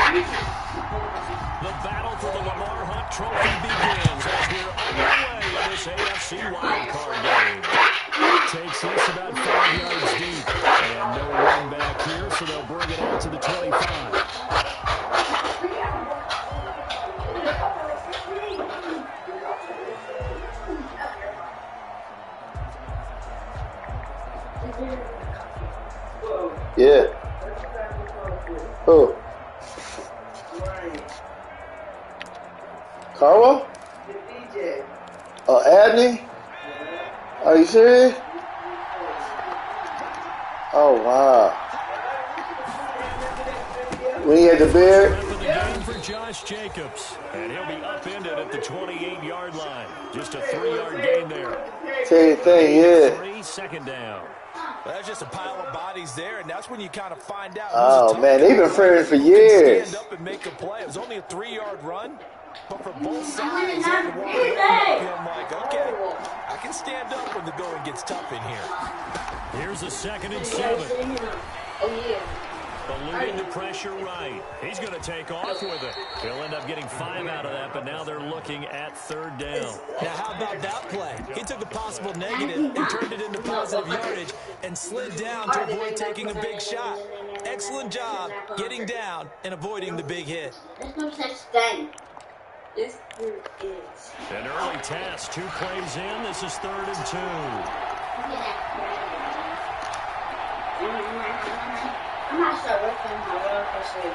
The battle for the Lamar Hunt Trophy begins as we're underway in this AFC wildcard game. Takes this about 5 yards deep. And no run back here, so they'll bring it out to the 25. Yeah. Who? Carwell? Oh, Abney? Are you serious? Oh, wow. When he had the beard? Of the game for Josh Jacobs. And he'll be upended at the 28-yard line. Just a 3-yard gain there. Same thing, yeah. 3, second down. Well, that's just a pile of bodies there, and that's when you kind of find out. Oh, man, they've been friends for years. Stand up and make a play. It was only a 3-yard run, but for both sides, I'm like, okay, I can stand up when the going gets tough in here. Here's a 2nd and 7. Oh, yeah. Eluding the pressure right. He's going to take off with it. He'll end up getting 5 out of that, but now they're looking at 3rd down. Now, how about that play? He took a possible negative and turned it into positive yardage and slid down to avoid taking a big shot. Excellent job getting down and avoiding the big hit. There's no such thing. Yes, there is. An early test. 2 plays in. This is 3rd and 2. I'm not sure what kind of roller coaster it is.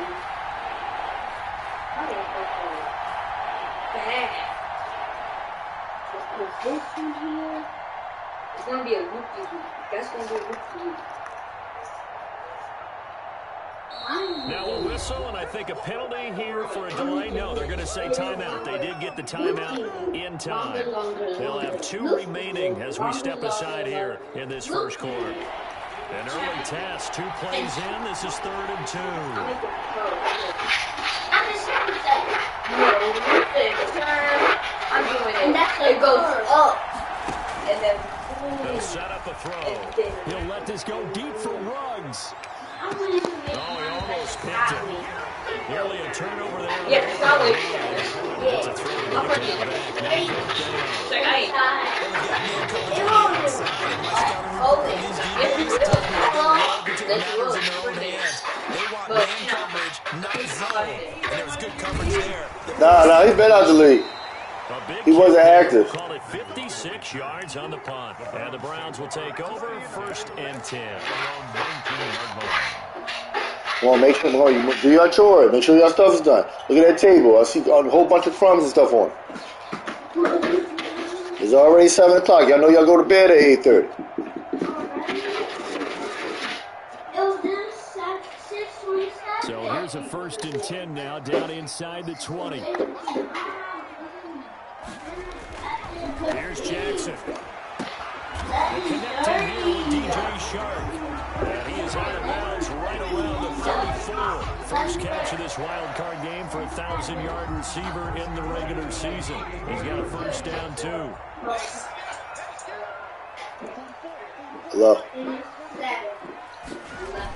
I'm going to go for it. Bad. Let's put this in here. It's going to be a loopy loop. That's going to be a loopy loop. Now a whistle and I think a penalty here for a delay. No, they're going to say timeout. They did get the timeout in time. They'll have 2 remaining as we step aside here in this first quarter. An early test, 2 plays in. This is 3rd and 2. I'm doing it. It goes up. And then They'll set up a throw. He'll let this go deep for Ruggs. Oh, he almost picked it. Nearly a turnover there. Yeah, probably. It's a throw to get Nah, he's been out the league. He wasn't active. Call it 56 yards on the punt. And the Browns will take over 1st and 10. Well, make sure you do your chores. Make sure your stuff is done. Look at that table. I see a whole bunch of crumbs and stuff on it. It's already 7 o'clock. Y'all know y'all go to bed at 8:30. So here's a 1st and 10 now, down inside the 20. Here's Jackson. The connecting here with DJ Shark. And he is out of bounds right around the 34. First catch of this wild card game for a 1,000-yard receiver in the regular season. He's got a 1st down, too. Hello.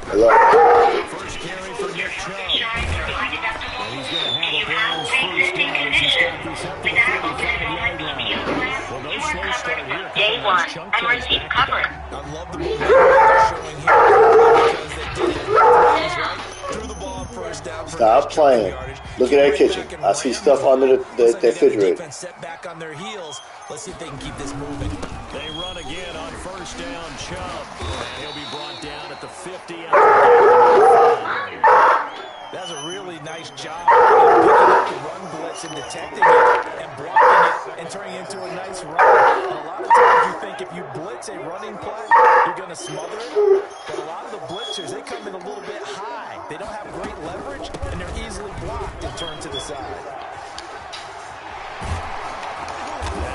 Hello. First carry for Nick Chubb. And he's going to have a Browns 1st down as he's got this up to the 35-yard line. Well, no slow start here. Day 1 and receive cover. I love the movement they're showing here because they did it. Threw the ball on 1st down. Stop playing. Look at that kitchen. I see stuff under the refrigerator. Set back on their heels. Let's see if they can keep this moving. They run again on 1st down, Chubb. And he'll be brought down at the 50. That's a really nice job of picking up the run blitz and detecting it and blocking it and turning it into a nice run. And a lot of times you think if you blitz a running play, you're going to smother it. But a lot of the blitzers, they come in a little bit high. They don't have great leverage, and they're easily blocked and turned to the side.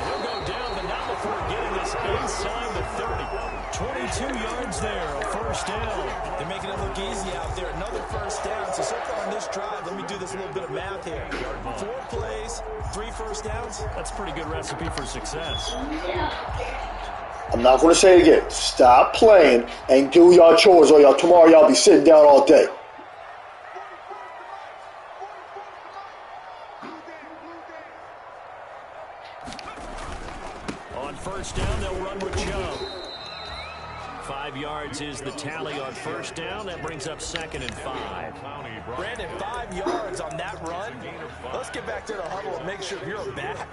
He'll go down, but not before getting this inside the 30. 22 yards there, a 1st down. They're making it look easy out there. Another 1st down. So far on this drive, let me do this little bit of math here. 4 plays, 3 1st downs. That's a pretty good recipe for success. I'm not going to say it again. Stop playing and do your chores, or tomorrow y'all be sitting down all day. first down, they'll run with Chubb. 5 yards is the tally on first down. That brings up 2nd and 5. Brandon, 5 yards on that run. Let's get back to the huddle and make sure if you're a back,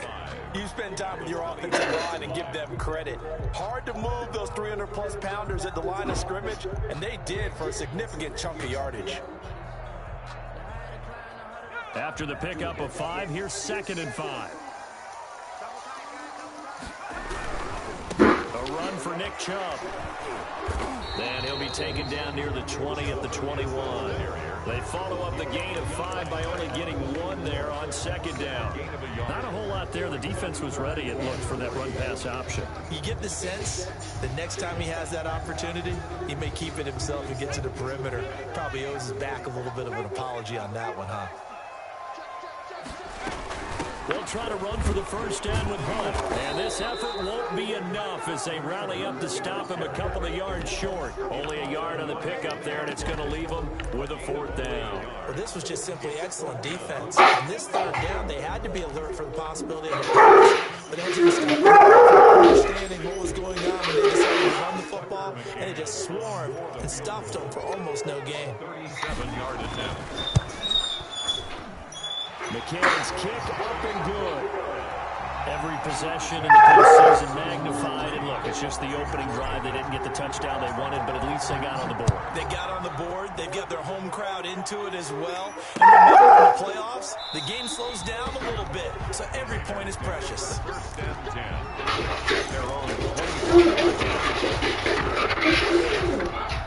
you spend time with your offensive line and give them credit. Hard to move those 300-plus pounders at the line of scrimmage, and they did for a significant chunk of yardage. After the pickup of 5, here's 2nd and 5. A run for Nick Chubb. And he'll be taken down near the 20 at the 21. They follow up the gain of 5 by only getting 1 there on 2nd down. Not a whole lot there. The defense was ready, it looked, for that run-pass option. You get the sense that next time he has that opportunity, he may keep it himself and get to the perimeter. Probably owes his back a little bit of an apology on that one, huh? They'll try to run for the first down with Hunt. And this effort won't be enough as they rally up to stop him a couple of yards short. Only a yard on the pickup there, and it's going to leave them with a 4th down. Well, this was just simply excellent defense. On this 3rd down, they had to be alert for the possibility of a pass. But as you start understanding what was going on when they decided to run the football, and it just swarmed and stuffed them for almost no gain. 37-yard attempt. McCann's kick up and good. Every possession in the postseason magnified. And look, it's just the opening drive. They didn't get the touchdown they wanted, but at least they got on the board. They got on the board. They've got their home crowd into it as well. And remember, in the playoffs, the game slows down a little bit, so every point is precious. 1st and 10.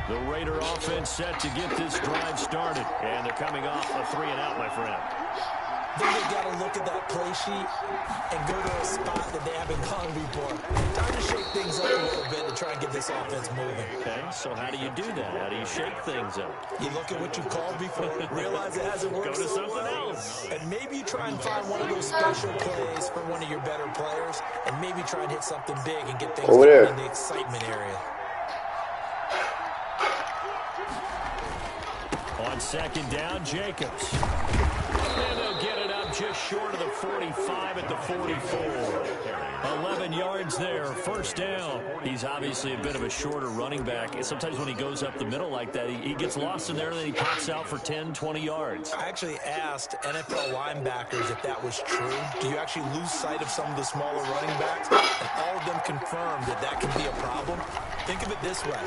The Raider offense set to get this drive started. And they're coming off a 3-and-out, my friend. Then they've got to look at that play sheet and go to a spot that they haven't gone before. Time to shake things up a little bit to try and get this offense moving. Okay, so how do you do that? How do you shake things up? You look at what you called before, realize it hasn't worked Go to so something well, else. and maybe you try and find one of those special plays for one of your better players, and maybe try and hit something big and get things Over there in the excitement area. On 2nd down, Jacobs. And they'll get it up just short of the 45 at the 44. 11 yards there, 1st down. He's obviously a bit of a shorter running back. And sometimes when he goes up the middle like that, he gets lost in there, and then he pops out for 10, 20 yards. I actually asked NFL linebackers if that was true. Do you actually lose sight of some of the smaller running backs? And all of them confirmed that that can be a problem. Think of it this way.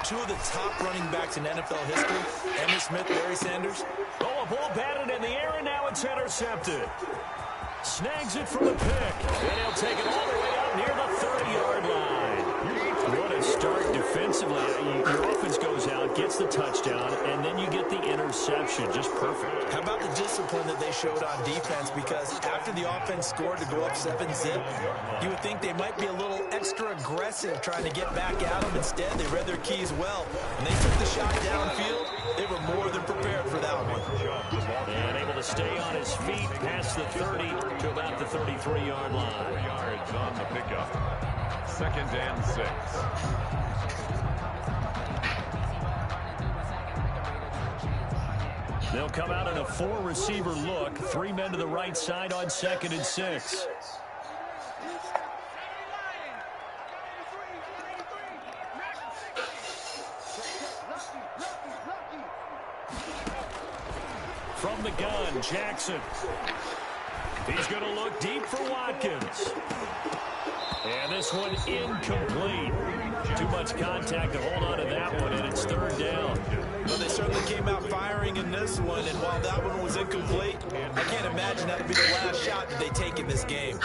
2 of the top running backs in NFL history, Emmitt Smith, Barry Sanders. Oh, a ball batted in the air, and now it's intercepted. Snags it from the pick, and he'll take it all the way out near the 30-yard line. What a start defensively. Your offense goes out, gets the touchdown, and then you get the interception. Just perfect. How about the discipline that they showed on defense? Because after the offense scored to go up 7-zip, you would think they might be a little extra aggressive trying to get back at them. Instead, they read their keys well. When they took the shot downfield, they were more than prepared for that one. And able to stay on his feet past the 30 to about the 33-yard line. 3 yards on the pickup. 2nd and 6. They'll come out in a 4-receiver look. 3 men to the right side on 2nd and 6. From the gun, Jackson. He's going to look deep for Watkins. And this one incomplete. Too much contact to hold on to that one, and it's 3rd down. Well, they certainly came out firing in this one, and while that one was incomplete, I can't imagine that would be the last shot that they take in this game.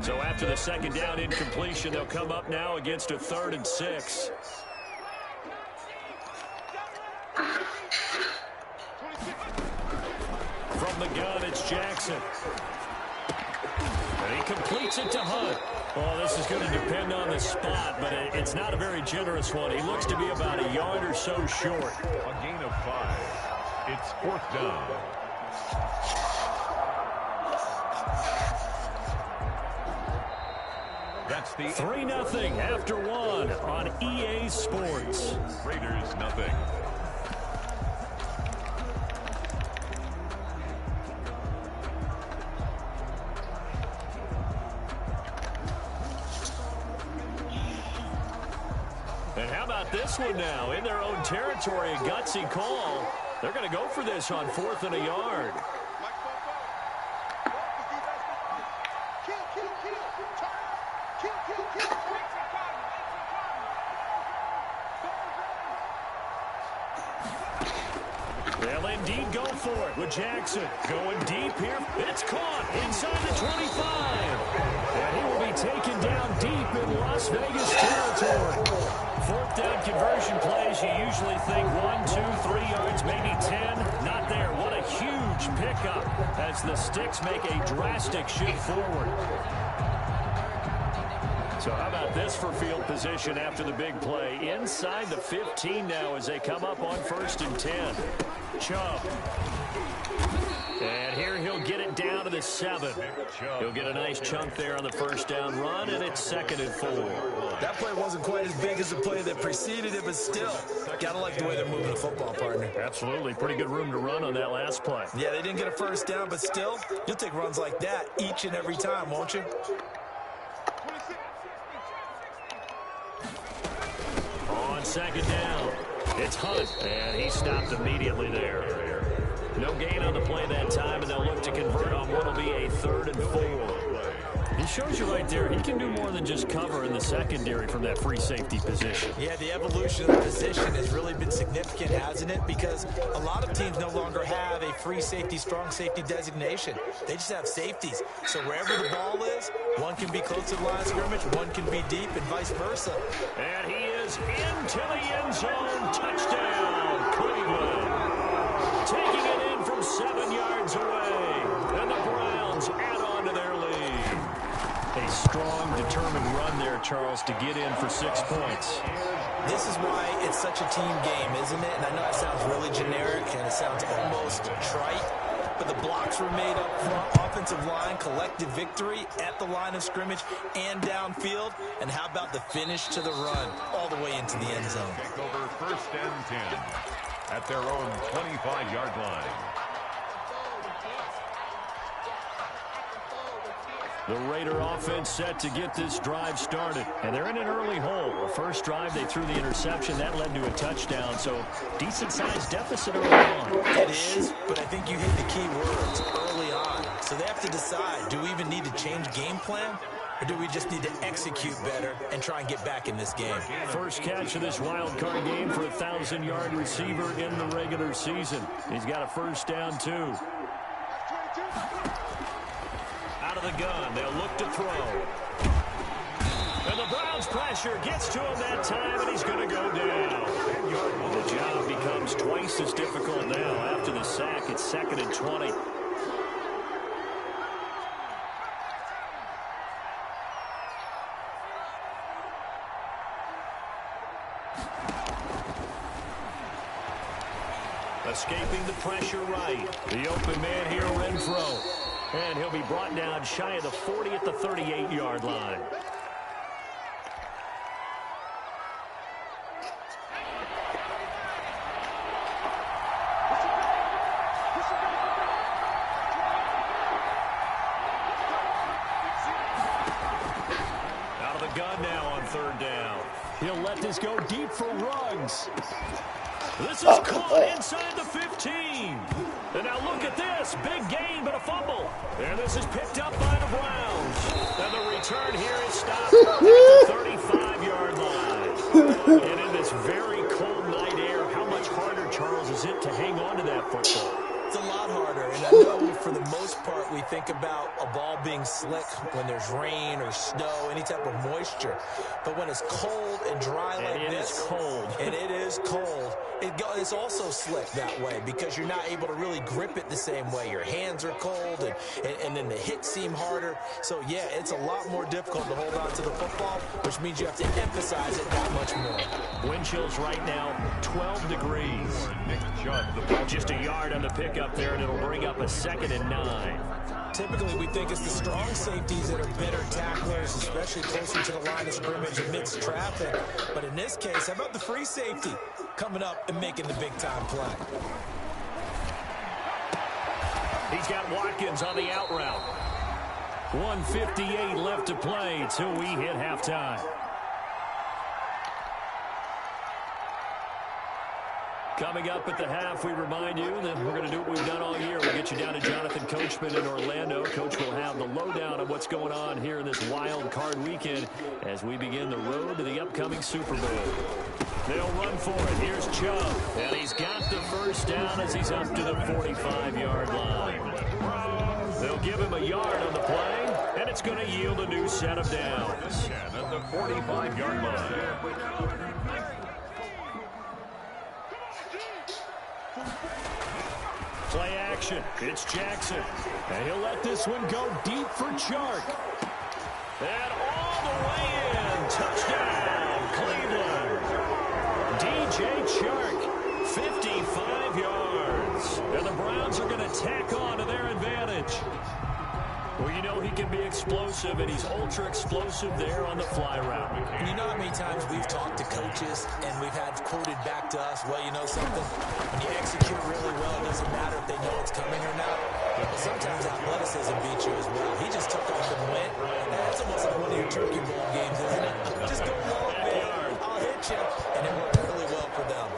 So after the 2nd down incompletion, they'll come up now against a 3rd and 6. From the gun, it's Jackson. And he completes it to Hunt. Well, this is going to depend on the spot, but it's not a very generous one. He looks to be about a yard or so short. A gain of 5. It's 4th down. That's the 3-0 after 1 on EA Sports. Raiders nothing. about this one now? In their own territory, a gutsy call. They're going to go for this on 4th and a yard. They'll indeed go for it with Jackson going deep here. It's caught inside the 25. And he will be taken down deep in Las Vegas territory. 4th down conversion plays, you usually think 1, 2, 3 yards, maybe 10. Not there. What a huge pickup as the Sticks make a drastic shift forward. So how about this for field position after the big play? Inside the 15 now as they come up on 1st and 10. Chubb. And here he'll get it down to the 7. He'll get a nice chunk there on the 1st down run, and it's 2nd and 4. That play wasn't quite as big as the play that preceded it, but still, got to like the way they're moving the football, partner. Absolutely. Pretty good room to run on that last play. Yeah, they didn't get a 1st down, but still, you'll take runs like that each and every time, won't you? On 2nd down, it's Hunt, and he stopped immediately there. No gain on the play that time, and they'll look to convert on what will be a 3rd and 4. He shows you right there, he can do more than just cover in the secondary from that free safety position. Yeah, the evolution of the position has really been significant, hasn't it? Because a lot of teams no longer have a free safety, strong safety designation. They just have safeties. So wherever the ball is, one can be close to the line of scrimmage, one can be deep, and vice versa. And he is into the end zone. Touchdown, Cleveland. Taking it in from 7 yards away. And the Browns add on to their lead. A strong, determined run there, Charles, to get in for 6 points. This is why it's such a team game, isn't it? And I know it sounds really generic and it sounds almost trite, but the blocks were made up front, offensive line, collective victory at the line of scrimmage and downfield. And how about the finish to the run all the way into the end zone? Take over 1st and 10 at their own 25-yard line. The Raider offense set to get this drive started. And they're in an early hole. The first drive, they threw the interception. That led to a touchdown. So, decent-sized deficit early on. It is, but I think you hit the key words early on. So they have to decide, do we even need to change game plan? Or do we just need to execute better and try and get back in this game? First catch of this wild card game for a 1,000-yard receiver in the regular season. He's got a 1st down, too. Out of the gun, they'll look to throw. And the Browns pressure gets to him that time, and he's going to go down. The job becomes twice as difficult now. After the sack, it's 2nd and 20. Escaping the pressure right. The open man here, Renfro. And he'll be brought down shy of the 40 at the 38-yard line. Out of the gun now on 3rd down. He'll let this go deep for Ruggs. This is caught inside the 15. And now look at this. Big gain, but a fumble. And this is picked up by the Browns. And the return here is stopped at the 35-yard line. And in this very cold night air, how much harder, Charles, is it to hang on to that football? It's a lot harder, and I know for the most part we think about a ball being slick when there's rain or snow, any type of moisture. But when it's cold and dry like this, it's cold. And it is cold, it's also slick that way because you're not able to really grip it the same way. Your hands are cold, and then the hits seem harder. So, yeah, it's a lot more difficult to hold on to the football, which means you have to emphasize it that much more. Wind chills right now, 12 degrees. Just a yard on the pickup there, and it'll bring up a 2nd and 9. Typically, we think it's the strong safeties that are better tacklers, especially closer to the line of scrimmage amidst traffic. But in this case, how about the free safety coming up and making the big-time play? He's got Watkins on the out route. 1:58 left to play till we hit halftime. Coming up at the half, we remind you that we're going to do what we've done all year. We'll get you down to Jonathan Coachman in Orlando. Coach will have the lowdown of what's going on here in this wild card weekend as we begin the road to the upcoming Super Bowl. They'll run for it. Here's Chubb. And he's got the first down as he's up to the 45-yard line. They'll give him a yard on the play, and it's going to yield a new set of downs. At the 45-yard line. Play action. It's Jackson. And he'll let this one go deep for Chark. And all the way in. Touchdown, Cleveland. DJ Chark, 55 yards. And the Browns are going to tack on to their advantage. Well, you know he can be explosive, and he's ultra-explosive there on the fly route. And you know how many times we've talked to coaches, and we've had quoted back to us, well, you know something? When you execute really well, it doesn't matter if they know it's coming or not. But sometimes athleticism beats you as well. He just took off and went. That's almost like one of your Turkey Bowl games, isn't it? Just go long, man. I'll hit you. And it worked really well for them.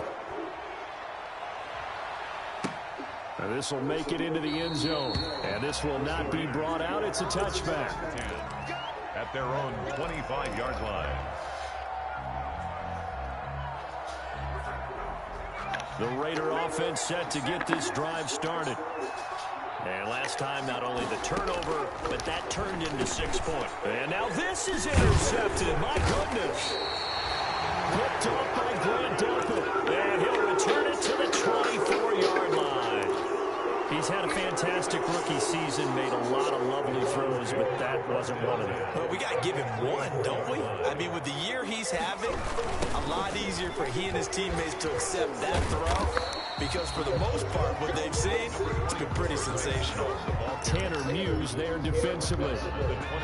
This will make it into the end zone. And this will not be brought out. It's a touchback. At their own 25-yard line. The Raider offense set to get this drive started. And last time, not only the turnover, but that turned into 6 points. And now this is intercepted. My goodness. Picked off by Grant Delpit. And he'll return it to the 24-yard line. He's had a fantastic rookie season, made a lot of lovely throws, but that wasn't one of them. Well, we got to give him one, don't we? I mean, with the year he's having, a lot easier for he and his teammates to accept that throw. Because for the most part, what they've seen, it's been pretty sensational. Tanner Muse there defensively.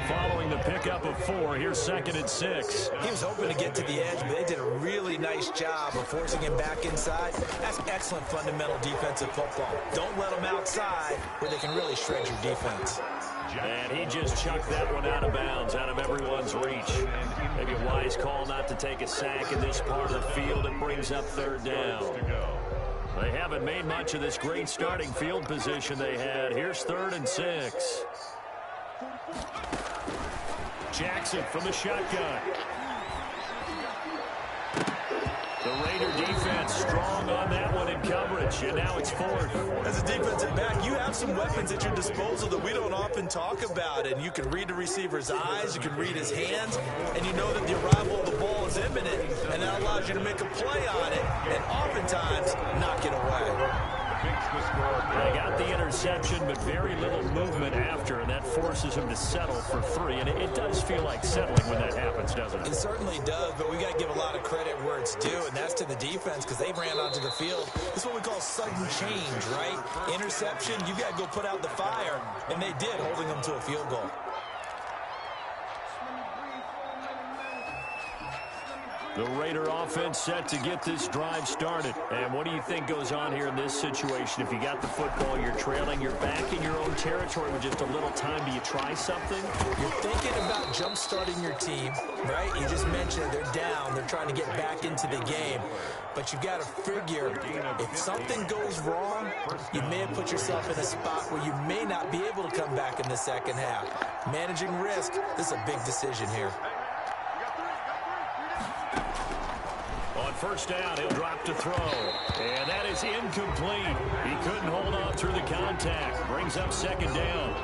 Following the pickup of 4, here's 2nd and 6. He was hoping to get to the edge, but they did a really nice job of forcing him back inside. That's excellent fundamental defensive football. Don't let them outside where they can really shred your defense. And he just chucked that one out of bounds, out of everyone's reach. Maybe a wise call not to take a sack in this part of the field. It brings up 3rd down. They haven't made much of this great starting field position they had. Here's 3rd and 6. Jackson from the shotgun. The Raider defense strong on that one in coverage, and now it's 4th. As a defensive back, you have some weapons at your disposal that we don't often talk about, and you can read the receiver's eyes, you can read his hands, and you know that the arrival of the ball is imminent, and that allows you to make a play on it, and oftentimes knock it away. They got the interception, but very little movement after, and that forces him to settle for 3. And it does feel like settling when that happens, doesn't it? It certainly does, but we got to give a lot of credit where it's due, and that's to the defense because they ran onto the field. This is what we call sudden change, right? Interception, you got to go put out the fire, and they did, holding them to a field goal. The Raider offense set to get this drive started. And what do you think goes on here in this situation? If you got the football, you're trailing, you're back in your own territory with just a little time. Do you try something? You're thinking about jump-starting your team, right? You just mentioned it. They're down. They're trying to get back into the game. But you've got to figure, if something goes wrong, you may have put yourself in a spot where you may not be able to come back in the second half. Managing risk, this is a big decision here. On 1st down, he'll drop to throw. And that is incomplete. He couldn't hold on through the contact. Brings up 2nd down.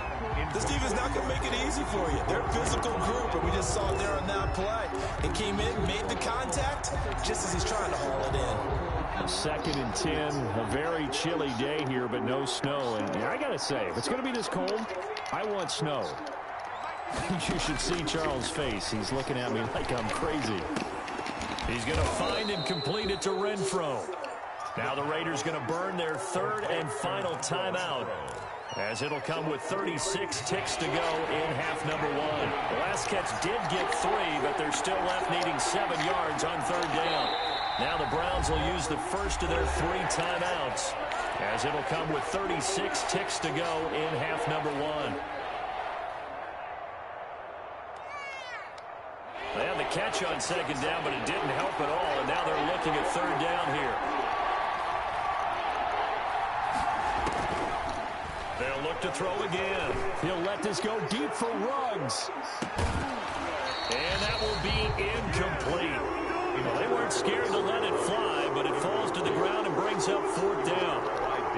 This defense is not going to make it easy for you. They're a physical group, and we just saw it there on that play. He came in, made the contact, just as he's trying to haul it in. 2nd and 10, a very chilly day here, but no snow. And I got to say, if it's going to be this cold, I want snow. You should see Charles' face. He's looking at me like I'm crazy. He's going to find and complete it to Renfro. Now the Raiders going to burn their 3rd and final timeout, as it'll come with 36 ticks to go in half number 1. The last catch did get 3, but they're still left needing 7 yards on 3rd down. Now the Browns will use the first of their 3 timeouts, as it'll come with 36 ticks to go in half number 1. They had the catch on 2nd down, but it didn't help at all, and now they're looking at 3rd down here. They'll look to throw again. He'll let this go deep for Ruggs. And that will be incomplete. Well, they weren't scared to let it fly, but it falls to the ground and brings up 4th down.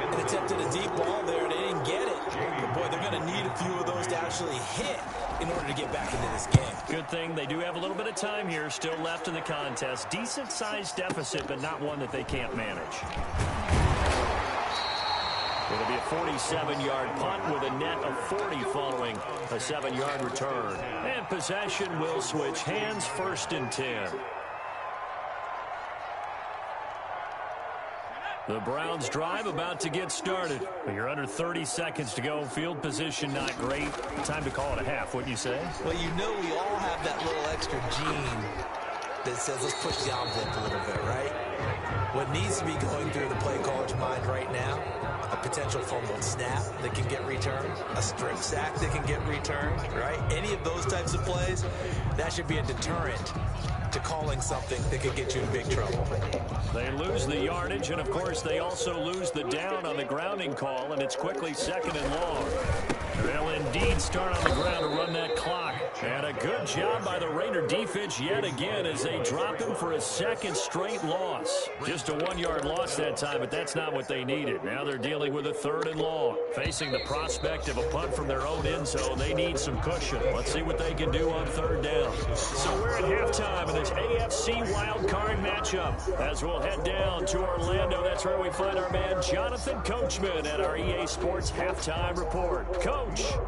And attempted a deep ball there. They didn't get it. But boy, they're going to need a few of those to actually hit in order to get back into this game. Good thing they do have a little bit of time here still left in the contest. Decent-sized deficit, but not one that they can't manage. It'll be a 47-yard punt with a net of 40 following a 7-yard return. And possession will switch hands, 1st and 10. The Browns drive about to get started. You're under 30 seconds to go. Field position not great. Time to call it a half, wouldn't you say? Well, you know we all have that little extra gene that says let's push the envelope a little bit, right? What needs to be going through the play caller's mind right now, a potential fumbled snap that can get returned, a strip sack that can get returned, right? Any of those types of plays, that should be a deterrent to calling something that could get you in big trouble. They lose the yardage, and of course they also lose the down on the grounding call, and it's quickly 2nd and long. They'll indeed start on the ground to run that clock. And a good job by the Raider defense yet again as they drop him for a 2nd straight loss. Just a 1-yard loss that time, but that's not what they needed. Now they're dealing with a 3rd and long. Facing the prospect of a punt from their own end zone, they need some cushion. Let's see what they can do on 3rd down. So we're at halftime in this AFC wild card matchup. As we'll head down to Orlando, that's where we find our man Jonathan Coachman at our EA Sports Halftime Report. Coach. Both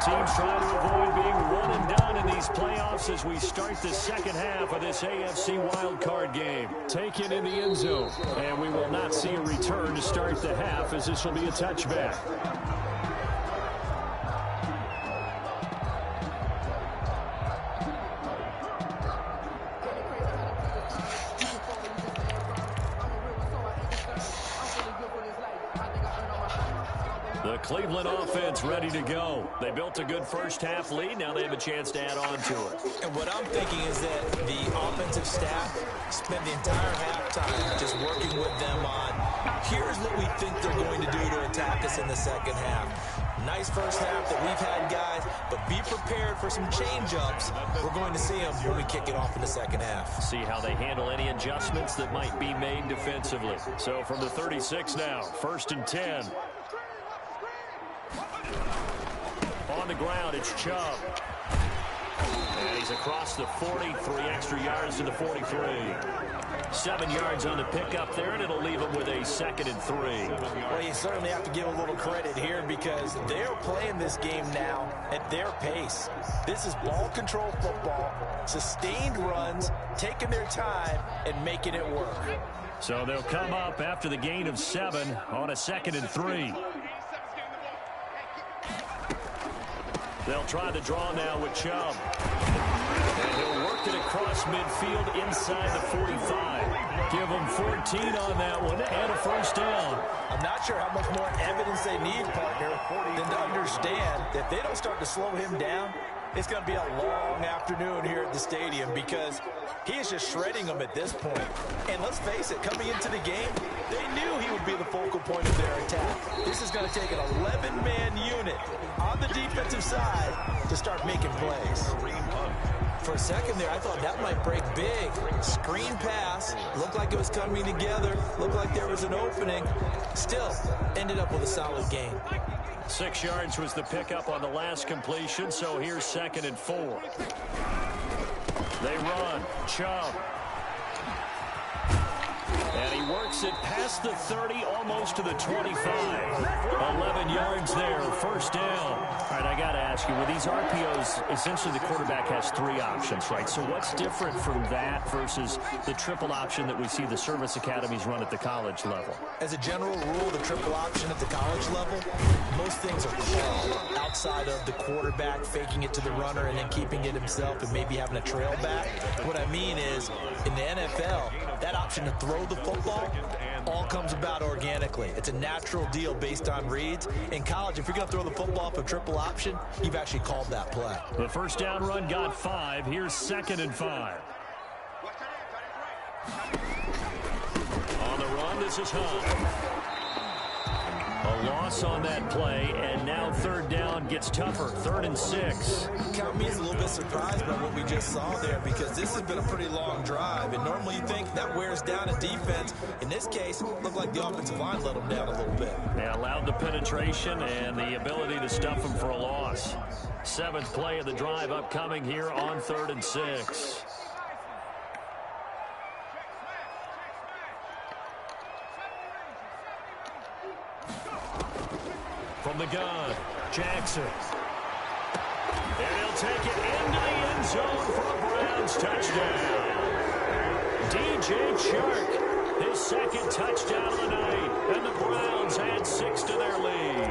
teams trying to avoid being one and done in these playoffs as we start the 2nd half of this AFC wildcard game. Taken in the end zone, and we will not see a return to start the half as this will be a touchback. The Cleveland offense ready to go. They built a good 1st half lead. Now they have a chance to add on to it. And what I'm thinking is that the offensive staff spent the entire halftime just working with them on, here's what we think they're going to do to attack us in the 2nd half. Nice 1st half that we've had, guys, but be prepared for some change-ups. We're going to see them when we kick it off in the 2nd half. See how they handle any adjustments that might be made defensively. So from the 36 now, 1st and 10. On the ground, it's Chubb. And he's across the 40, 3 extra yards to the 43. 7 yards on the pickup there, and it'll leave him with a 2nd and 3. Well, you certainly have to give a little credit here because they're playing this game now at their pace. This is ball control football, sustained runs, taking their time, and making it work. So they'll come up after the gain of 7 on a 2nd and 3. They'll try the draw now with Chubb. And he'll work it across midfield inside the 45. Give them 14 on that one and a 1st down. I'm not sure how much more evidence they need, partner, than to understand that if they don't start to slow him down, it's going to be a long afternoon here at the stadium because he is just shredding them at this point. And let's face it, coming into the game, they knew he would be the focal point of their attack. This is going to take an 11-man unit on the defensive side to start making plays. For a second there, I thought that might break big. Screen pass, looked like it was coming together, looked like there was an opening. Still, ended up with a solid game. 6 yards was the pickup on the last completion, so here's 2nd and 4. They run. Chubb. And he works it past the 30, almost to the 25. 11 yards there, 1st down. All right, I got to ask you, with these RPOs, essentially the quarterback has 3 options, right? So what's different from that versus the triple option that we see the service academies run at the college level? As a general rule, the triple option at the college level, most things are called outside of the quarterback faking it to the runner and then keeping it himself and maybe having a trail back. What I mean is, in the NFL, that option to throw the football All comes about organically. It's a natural deal based on reads. In college, if you're going to throw the football off a triple option, you've actually called that play. The first down run got 5. Here's 2nd and 5. On the run, this is Hunt. A loss on that play, and now 3rd down gets tougher. 3rd and 6. Count me as a little bit surprised by what we just saw there, because this has been a pretty long drive, and normally you think that wears down a defense. In this case, it looked like the offensive line let them down a little bit. They allowed the penetration and the ability to stuff them for a loss. 7th play of the drive upcoming here on 3rd and 6. From the gun, Jackson. And he'll take it into the end zone for a Browns touchdown. DJ Chark, his 2nd touchdown of the night, and the Browns add 6 to their lead.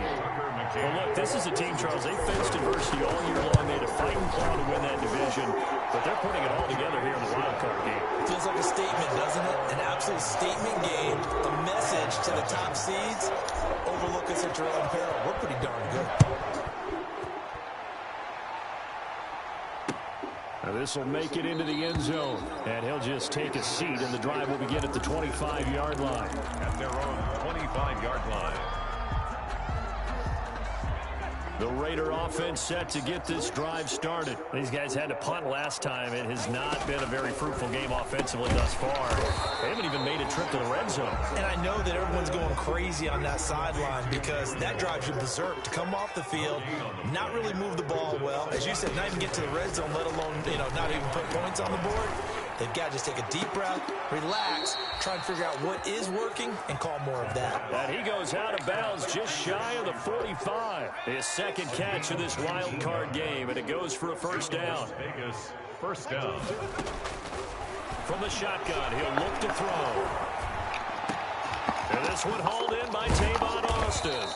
Well, look, this is a team, Charles. They faced adversity all year long. They had a fighting claw to win that division, but they're putting it all together here in the wild card game. Feels like a statement, doesn't it? An absolute statement game, a message to the top seeds. Overlook us at your own peril. We're pretty darn good. Now this will make it into the end zone, and he'll just take a seat, and the drive will begin at the 25-yard line. At their own 25-yard line. The Raider offense set to get this drive started. These guys had to punt last time. It has not been a very fruitful game offensively thus far. They haven't even made a trip to the red zone. And I know that everyone's going crazy on that sideline because that drives you berserk to come off the field, not really move the ball well. As you said, not even get to the red zone, let alone, not even put points on the board. They've got to just take a deep breath, relax, try and figure out what is working, and call more of that. And he goes out of bounds just shy of the 45. His 2nd catch of this wild card game, and it goes for a 1st down. Vegas, 1st down. From the shotgun, he'll look to throw. And this one hauled in by Tavon Austin.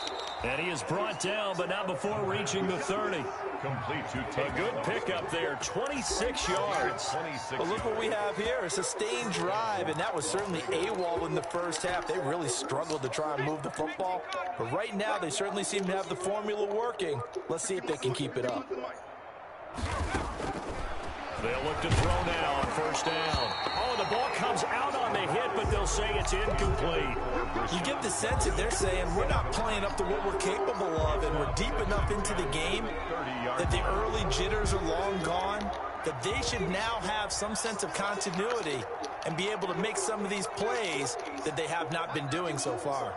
And he is brought down, but not before reaching the 30. Complete to A good pickup there, 26 yards. But look what we have here, a sustained drive, and that was certainly AWOL in the first half. They really struggled to try and move the football. But right now, they certainly seem to have the formula working. Let's see if they can keep it up. They'll look to throw now on 1st down. Oh, the ball comes out on the hit, but they'll say it's incomplete. You get the sense that they're saying we're not playing up to what we're capable of, and we're deep enough into the game that the early jitters are long gone, that they should now have some sense of continuity and be able to make some of these plays that they have not been doing so far.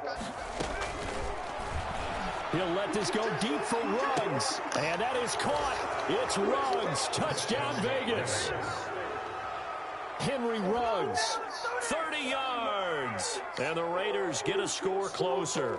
He'll let this go deep for Ruggs. And that is caught. It's Ruggs. Touchdown, Vegas. Henry Ruggs. 30 yards. And the Raiders get a score closer.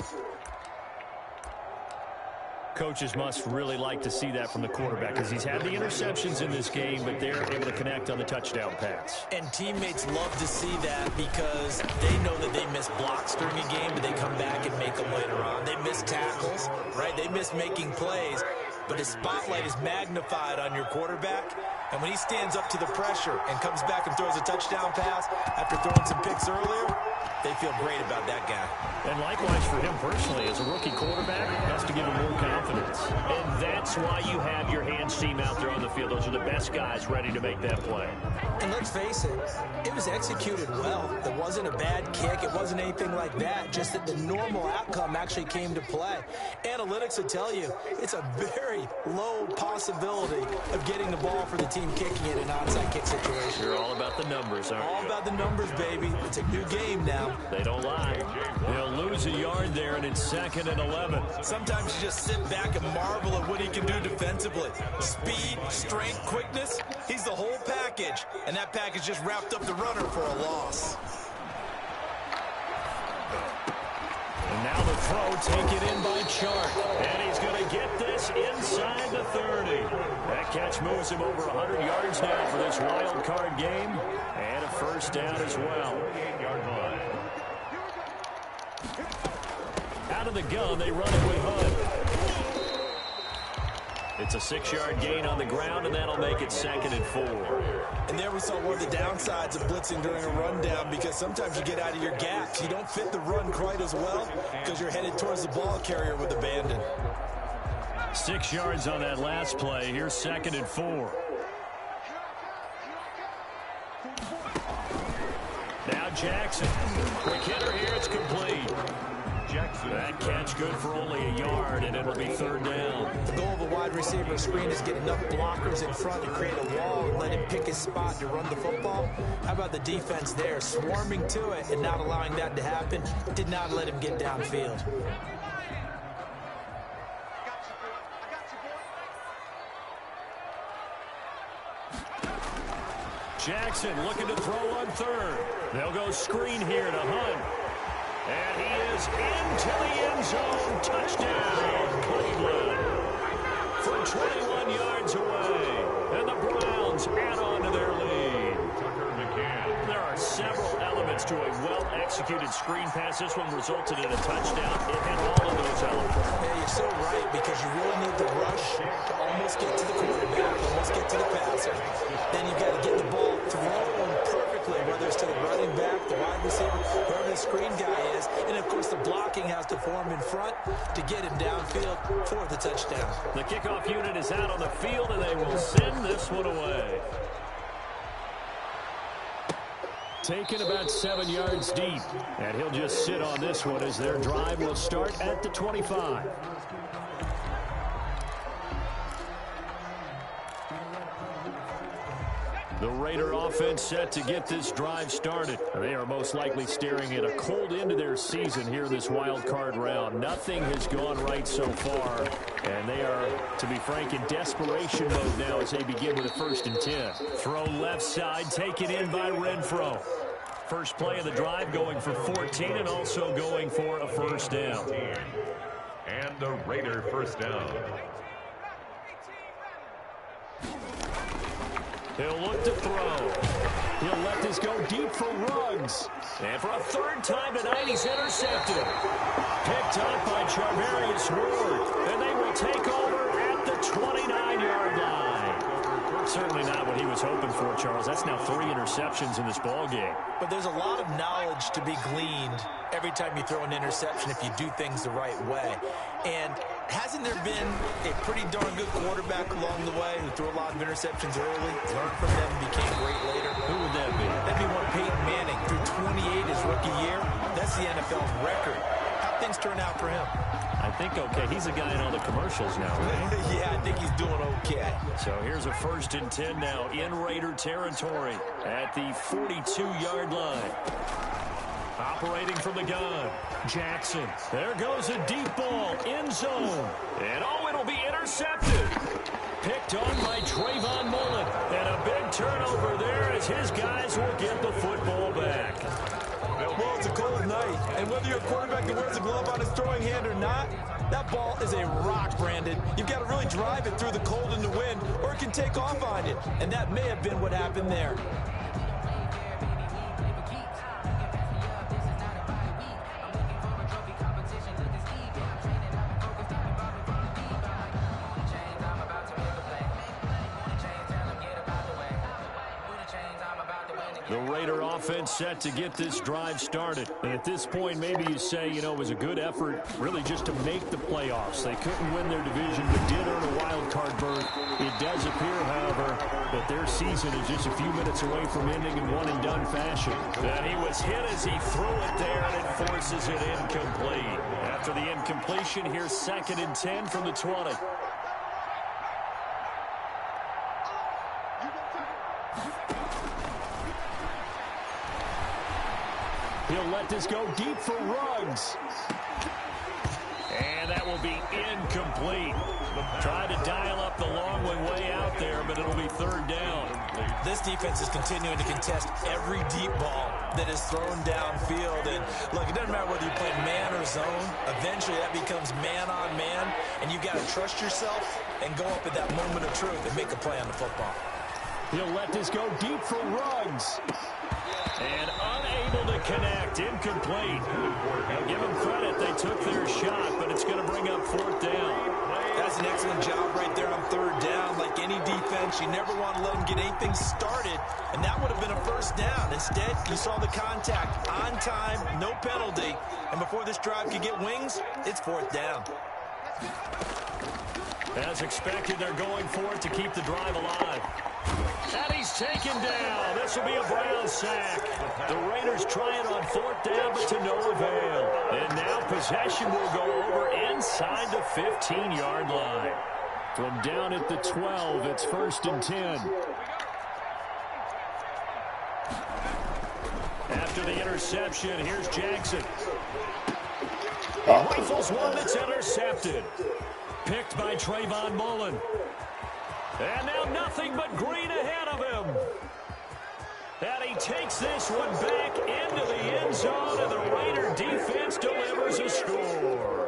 Coaches must really like to see that from the quarterback because he's had the interceptions in this game, but they're able to connect on the touchdown pass. And teammates love to see that because they know that they miss blocks during a game, but they come back and make them later on. They miss tackles, right? They miss making plays, but the spotlight is magnified on your quarterback. And when he stands up to the pressure and comes back and throws a touchdown pass after throwing some picks earlier, they feel great about that guy. And likewise for him personally, as a rookie quarterback, has to give him more confidence. And that's why you have your hands team out there on the field. Those are the best guys ready to make that play. And let's face it, it was executed well. It wasn't a bad kick. It wasn't anything like that. Just that the normal outcome actually came to play. Analytics will tell you it's a very low possibility of getting the ball for the team kicking it in an onside kick situation. You're all about the numbers, aren't you? All about the numbers, baby. It's a new game now. They don't lie. They'll lose a yard there, and it's 2nd and 11. Sometimes you just sit back and marvel at what he can do defensively. Speed, strength, quickness. He's the whole package. And that package just wrapped up the runner for a loss. And now the throw taken in by Chark. And he's going to get this inside the 30. That catch moves him over 100 yards now for this wild card game. And a 1st down as well. 8-yard line. Out of the gun, they run it with Hunt. It's a 6-yard gain on the ground, and that'll make it 2nd and 4. And there we saw one of the downsides of blitzing during a rundown, because sometimes you get out of your gaps. You don't fit the run quite as well because you're headed towards the ball carrier with abandon. 6 yards on that last play. Here's 2nd and 4. Now Jackson. Quick hitter here. It's complete. That catch good for only a yard, and it'll be 3rd down. The goal of a wide receiver screen is get enough blockers in front to create a wall and let him pick his spot to run the football. How about the defense there, swarming to it and not allowing that to happen? Did not let him get downfield. Jackson looking to throw on 3rd. They'll go screen here to Hunt. And he is into the end zone. Touchdown, Cleveland. From 21 yards away. And the Browns add on to their lead. There are several elements to a well-executed screen pass. This one resulted in a touchdown. It hit all of those elements. Yeah, you're so right, because you really need the rush to almost get to the quarterback, almost get to the passer. Then you've got to get the ball thrown perfectly, whether it's to the running back, the wide receiver, whoever the screen guy is. And, of course, the blocking has to form in front to get him downfield for the touchdown. The kickoff unit is out on the field, and they will send this one away. Taken about 7 yards deep. And he'll just sit on this one as their drive will start at the 25. The Raider offense set to get this drive started. They are most likely staring at a cold end of their season here in this wild card round. Nothing has gone right so far, and they are, to be frank, in desperation mode now as they begin with a 1st and 10. Throw left side, taken in by Renfro. First play of the drive, going for 14 and also going for a 1st down. And the Raider 1st down. He'll look to throw. He'll let this go deep for Ruggs. And for a 3rd time tonight, he's intercepted. Picked up by Charvarius Ward. And they will take over at the 29-yard line. Certainly not what he was hoping for, Charles. That's now 3 interceptions in this ball game. But there's a lot of knowledge to be gleaned every time you throw an interception if you do things the right way. And hasn't there been a pretty darn good quarterback along the way who threw a lot of interceptions early, learned from them, and became great later? Who would that be? That'd be one Peyton Manning. Threw 28 his rookie year. That's the NFL's record. How'd things turn out for him? I think okay. He's a guy in all the commercials now, right? Yeah, I think he's doing okay. So here's a 1st and 10 now in Raider territory at the 42-yard line. Operating from the gun, Jackson. There goes a deep ball, end zone. And oh, it'll be intercepted. Picked on by Trayvon Mullen. And a big turnover there as his guys will get the football back. Well, it's a cold night, and whether you're a quarterback that wears a glove on his throwing hand or not, that ball is a rock, Brandon. You've got to really drive it through the cold and the wind, or it can take off on you, and that may have been what happened there. The Raider offense set to get this drive started. And at this point, maybe you say, you know, it was a good effort really just to make the playoffs. They couldn't win their division, but did earn a wild card berth. It does appear, however, that their season is just a few minutes away from ending in one-and-done fashion. And he was hit as he threw it there, and it forces it incomplete. After the incompletion, here's 2nd and 10 from the 20. He'll let this go deep for Ruggs. And that will be incomplete. Tried to dial up the long way out there, but it'll be 3rd down. This defense is continuing to contest every deep ball that is thrown downfield. And look, it doesn't matter whether you play man or zone. Eventually that becomes man on man, and you've got to trust yourself and go up at that moment of truth and make a play on the football. He'll let this go deep for Ruggs. And unable to connect, incomplete. Now give them credit, they took their shot, but it's going to bring up 4th down. That's an excellent job right there on 3rd defense. You never want to let them get anything started, and that would have been a first down. Instead, you saw the contact on time, no penalty, and before this drive could get wings, it's fourth down. As expected, they're going for it to keep the drive alive. And he's taken down. This will be a Brown sack. The Raiders trying on fourth down, but to no avail. And now possession will go over inside the 15-yard line. From down at the 12, it's 1st and 10. After the interception, here's Jackson. He rifles one that's intercepted. Picked by Trayvon Mullen. And now nothing but green ahead of him. And he takes this one back into the end zone, and the Raider defense delivers a score.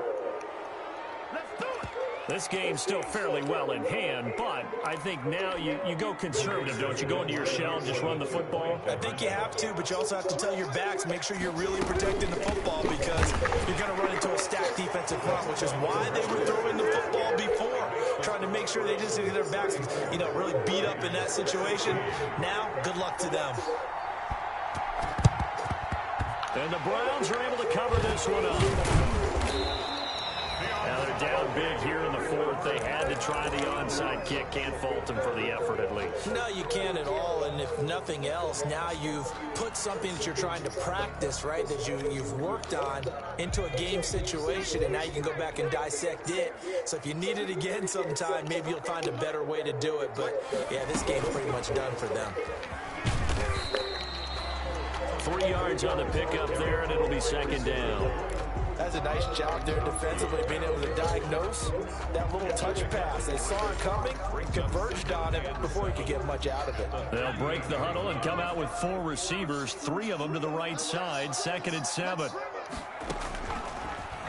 This game's still fairly well in hand, but I think now you go conservative, don't you? Go into your shell and just run the football? I think you have to, but you also have to tell your backs, make sure you're really protecting the football because you're going to run into a stacked defensive front, which is why they were throwing the football before, trying to make sure they just get their backs, really beat up in that situation. Now, good luck to them. And the Browns are able to cover this one up. Now they're down big here in the fourth. They had to try the onside kick. Can't fault them for the effort at least. No, you can't at all. And if nothing else, now you've put something that you're trying to practice, right, that you've worked on into a game situation, and now you can go back and dissect it. So if you need it again sometime, maybe you'll find a better way to do it. But, yeah, this game's pretty much done for them. 3 yards on the pickup there, and it'll be 2nd down. That's a nice job there defensively, being able to diagnose that little touch pass. They saw it coming, converged on it before he could get much out of it. They'll break the huddle and come out with 4 receivers, 3 of them to the right side, 2nd and 7.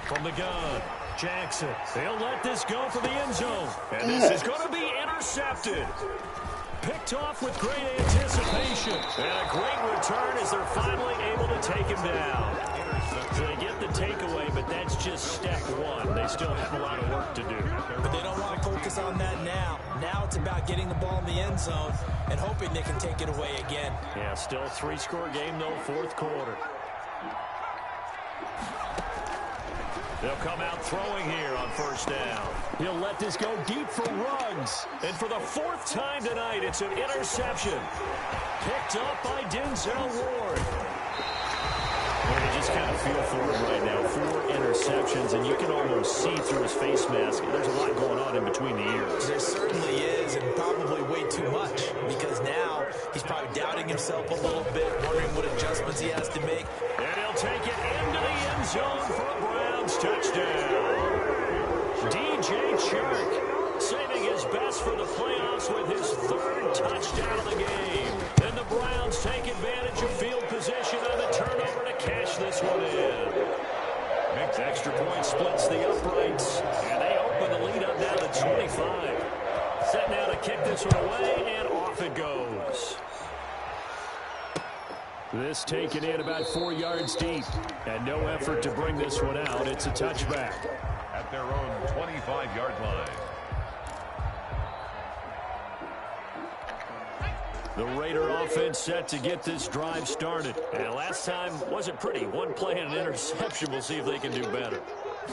From the gun, Jackson. They'll let this go for the end zone. And this is going to be intercepted. Picked off with great anticipation. And a great return as they're finally able to take him down. So they get the takeaway, but that's just step one. They still have a lot of work to do. But they don't want to focus on that now. Now it's about getting the ball in the end zone and hoping they can take it away again. Yeah, still a 3-score game, though, 4th quarter. They'll come out throwing here on 1st down. He'll let this go deep for Ruggs. And for the 4th time tonight, it's an interception. Picked up by Denzel Ward. Well, you just kind of feel for him right now. 4 interceptions, and you can almost see through his face mask. There's a lot going on in between the ears. There certainly is, and probably way too much, because now he's probably doubting himself a little bit, wondering what adjustments he has to make. And he'll take it into the end zone for a Browns touchdown. DJ Chark saving his best for the playoffs with his 3rd touchdown of the game. And the Browns take advantage of field position on the turnover to cash this one in. Next extra point splits the uprights, and they open the lead up now to 25. Set now to kick this one away, and off it goes. This taken in about 4 yards deep, and no effort to bring this one out. It's a touchback. At their own 25-yard line. The Raider offense set to get this drive started. And last time wasn't pretty. 1 play and an interception. We'll see if they can do better.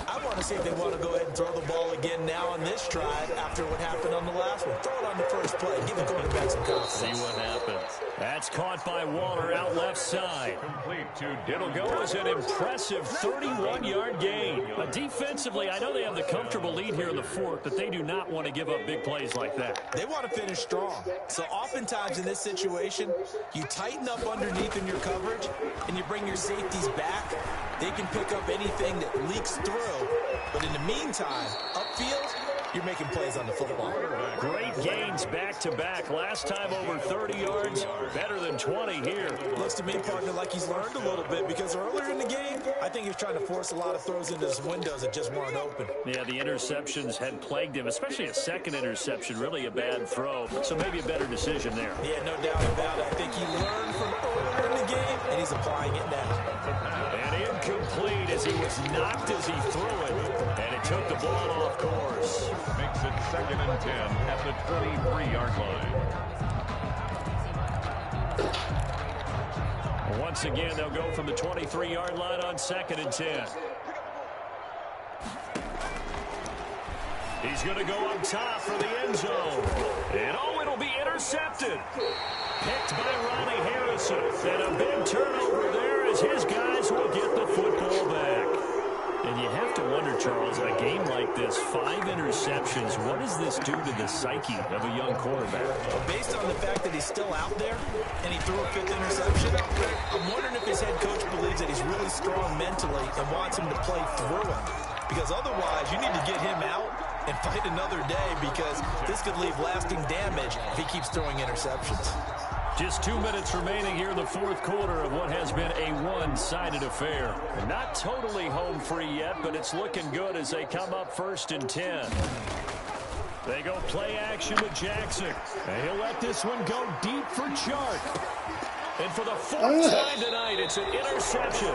I want to see if they want to go ahead and throw the ball again now on this drive after what happened on the last one. Throw it on the first play. Give the quarterback some confidence. See what happens. That's caught by Waller out left side. Complete to It'll go as an impressive 31-yard gain. Defensively, I know they have the comfortable lead here in the 4th, but they do not want to give up big plays like that. They want to finish strong. So oftentimes in this situation, you tighten up underneath in your coverage, and you bring your safeties back. They can pick up anything that leaks through. But in the meantime, upfield, you're making plays on the football. Great gains back-to-back. Last time over 30 yards, better than 20 here. Looks to me, partner, like he's learned a little bit because earlier in the game, I think he was trying to force a lot of throws into his windows that just weren't open. Yeah, the interceptions had plagued him, especially a 2nd interception, really a bad throw. So maybe a better decision there. Yeah, no doubt about it. I think he learned from earlier in the game, and he's applying it now. And incomplete as he was knocked as he threw it. And it took the ball off course. Makes it 2nd and 10 at the 23-yard line. Once again, they'll go from the 23-yard line on 2nd and 10. He's going to go up top for the end zone. And oh, it'll be intercepted. Picked by Ronnie Harrison. And a big turnover there as his guys will get the football back. And you have to wonder, Charles, in a game like this, 5 interceptions, what does this do to the psyche of a young quarterback? Well, based on the fact that he's still out there and he threw a 5th interception, I'm wondering if his head coach believes that he's really strong mentally and wants him to play through it. Because otherwise, you need to get him out and fight another day, because this could leave lasting damage if he keeps throwing interceptions. Just 2 minutes remaining here in the 4th quarter of what has been a one-sided affair. Not totally home free yet, but it's looking good as they come up 1st and 10. They go play action with Jackson. And he'll let this one go deep for Chark. And for the 4th time tonight, it's an interception.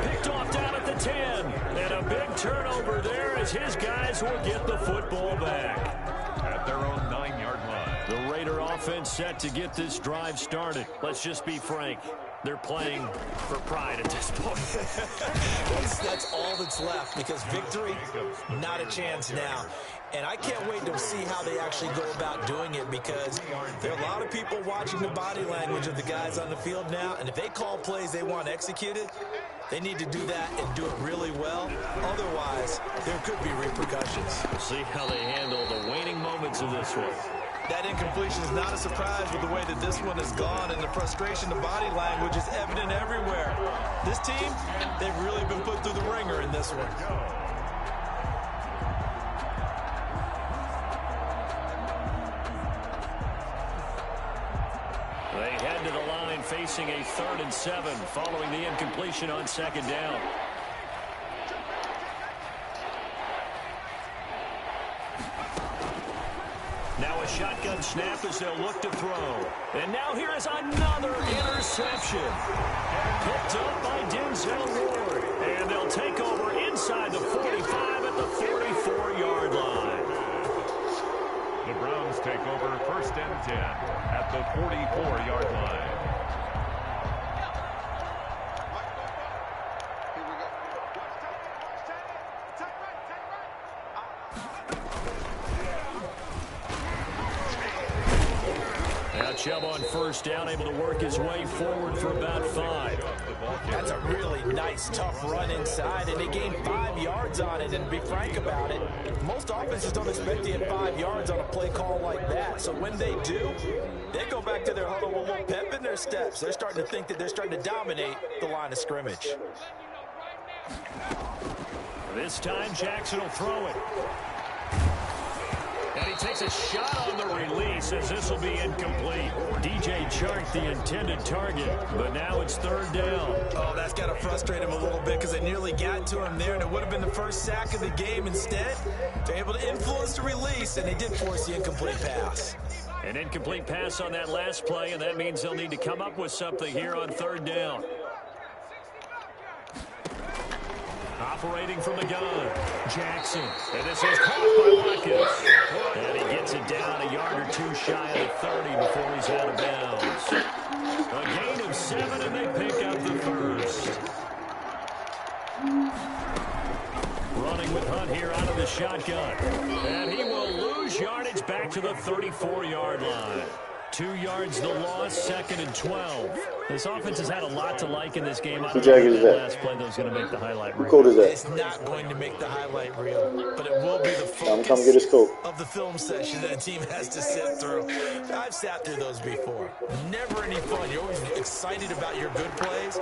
Picked off down at the 10. And a big turnover there as his guys will get the football back. At their own 9-yard line. The Raider offense set to get this drive started. Let's just be frank. They're playing for pride at this point. That's all that's left, because victory, not a chance now. And I can't wait to see how they actually go about doing it, because there are a lot of people watching the body language of the guys on the field now, and if they call plays they want executed, they need to do that and do it really well. Otherwise, there could be repercussions. We'll see how they handle the waning moments of this one. That incompletion is not a surprise with the way that this one has gone, and the frustration, the body language is evident everywhere. This team, they've really been put through the ringer in this one. They head to the line facing a 3rd and 7 following the incompletion on 2nd down. Now a shotgun snap as they'll look to throw. And now here is another interception. Picked up by Denzel Ward. And they'll take over inside the 45 at the 44-yard line. The Browns take over 1st and 10 at the 44-yard line. Now Chubb on 1st down, able to work his way forward for about 5. That's a really nice, tough run inside, and they gained 5 yards on it. And to be frank about it, most offenses don't expect to get 5 yards on a play call like that. So when they do, they go back to their huddle with a little pep in their steps. They're starting to think that they're starting to dominate the line of scrimmage. This time Jackson will throw it. And he takes a shot on the release as this will be incomplete. DJ Chark, the intended target, but now it's 3rd down. Oh, that's got to frustrate him a little bit, because they nearly got to him there, and it would have been the first sack of the game. Instead, they're able to influence the release, and they did force the incomplete pass. An incomplete pass on that last play, and that means they'll need to come up with something here on 3rd down. Operating from the gun, Jackson. And this is caught by Watkins. And he gets it down a yard or 2 shy of the 30 before he's out of bounds. A gain of 7, and they pick up the 1st. Running with Hunt here out of the shotgun. And he will lose yardage back to the 34-yard line. 2 yards the loss, 2nd and 12. This offense has had a lot to like in this game. I don't know if that last play, though, is going to make the highlight reel. It's not going to make the highlight reel, but it will be the focus of the film session that a team has to sit through. I've sat through those before. Never any fun. You're always excited about your good plays,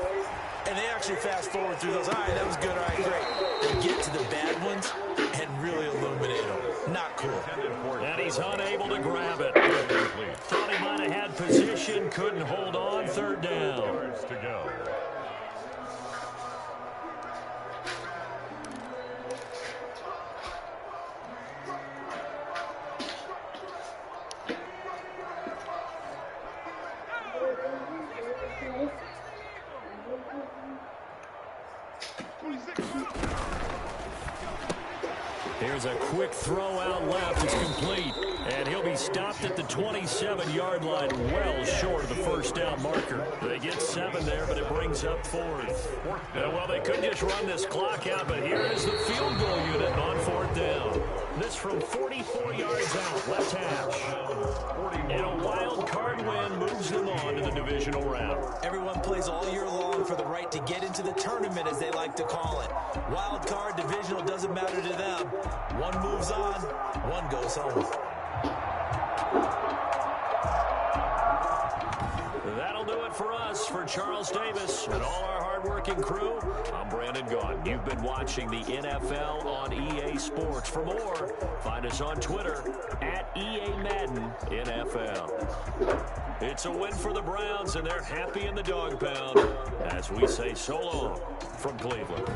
and they actually fast forward through those. All right, that was good. All right, great. They get to the bad ones and really illuminate them. Not cool. And he's unable to grab it. Thought he might have had position, couldn't hold on. 3rd down. To go. Here's a quick throw out left. It's complete. And he'll be stopped at the 27-yard line, well short of the first down marker. They get 7 there, but it brings up 4th. Well, they could just run this clock out, but here is the field goal unit on 4th down. This from 44 yards out, left hash. And a wild card win moves them on to the divisional round. Everyone plays all year long for the right to get into the tournament, as they like to call it. Wild card, divisional, doesn't matter to them. One moves on, one goes home. That'll do it for us. For Charles Davis and all our hardworking crew, I'm Brandon Gaudin. You've been watching the NFL on EA Sports. For more, find us on Twitter at EA Madden NFL. It's a win for the Browns, and they're happy in the dog pound as we say so long from Cleveland.